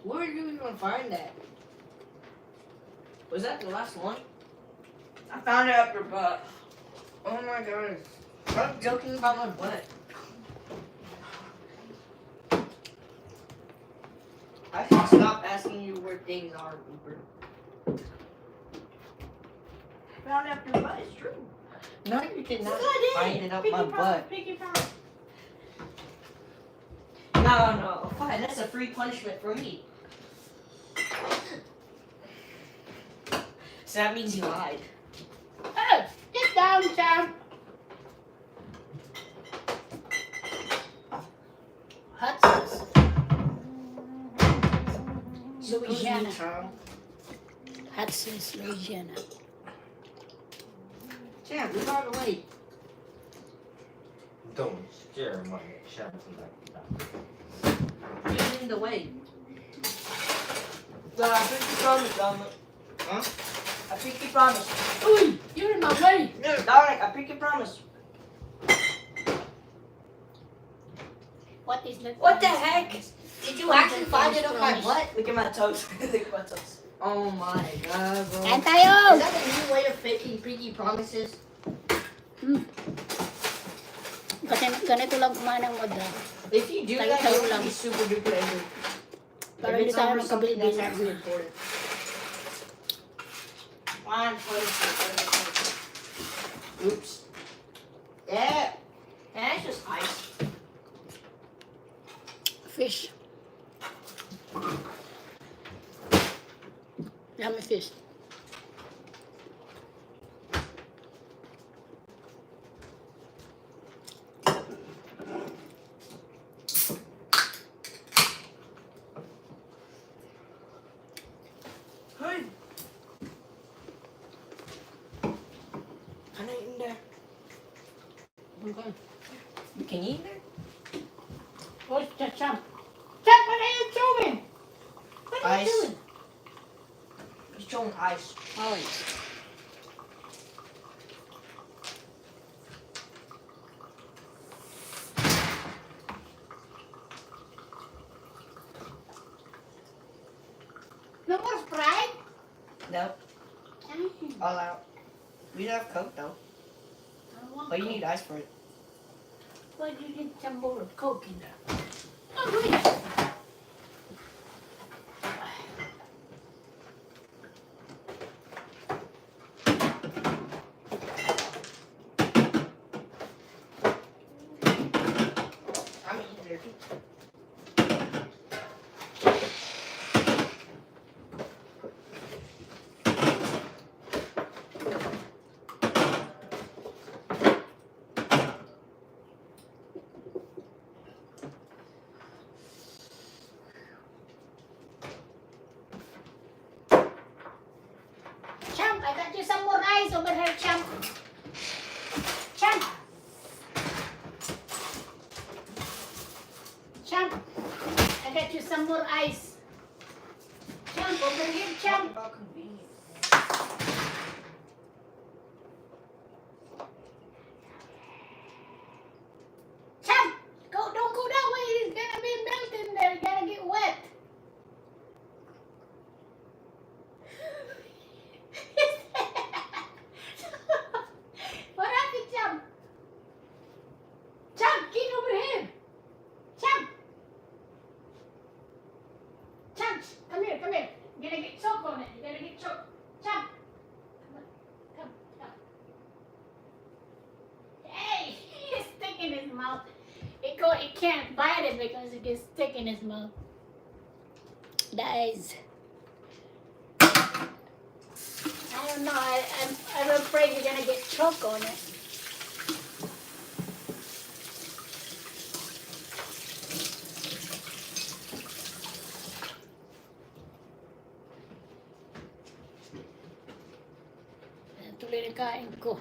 Where did you even find that? Was that the last one? I found it up your butt. Oh my god. I'm joking about my butt. I should stop asking you where things are, Cooper. Found it up your butt. It's true. No, you did not Yes, I did. find it up Pinky my promise, butt. Pinky promise. No, fine. That's a free punishment for me. So that means you lied. Oh, get down, Sam. Hudson's. Louisiana. Hudson's, Louisiana. Sam, we got away. Don't scare my child like that. You're in the way. I think you promised, Dominic. Huh? I think you promised. Ooh, you're in my way. No, Dominic, I think you promised. What is that? What the heck? Did you actually find it up my butt? Look at my toes. Look at my toes. Oh my god, bro. And tayo. Is that a new way of faking pinky promises? Kasi ganito lang kumain ng modra. If you do that, Tayo you'll lang. be super duper angry. Para If hindi it's tayo over something magkabili that's din. actually important. Fine, oops. Yeah. And that's just ice. Fish. Yummy fish. Hey. Can I eat in there? Okay. Can you eat there? What's the champ? Champ, what are you doing? What are you Ice. doing? He's throwing ice. Oh, no more Sprite? Nope. All out. We don't have Coke though. But you need ice for it. Well, you need some more of Coke in there. Oh, really? I'm eating there too. Champ, I got you some more ice over here, Champ. Champ. Champ, I got you some more ice. Champ, over here, Champ. How convenient. Champ, don't go that way. It's gonna be melting there. It's gonna get wet. What happened, Champ? Champ, get over here. Champ. Champ, come here, come here. You're gonna get choked on it. You're gonna get choked. Champ. Come on. Come. Hey, he's sticking his mouth. It can't bite it because it gets stick in his mouth. Guys. I don't know. I'm afraid you're gonna get choked on it. Tuloy na kain ko.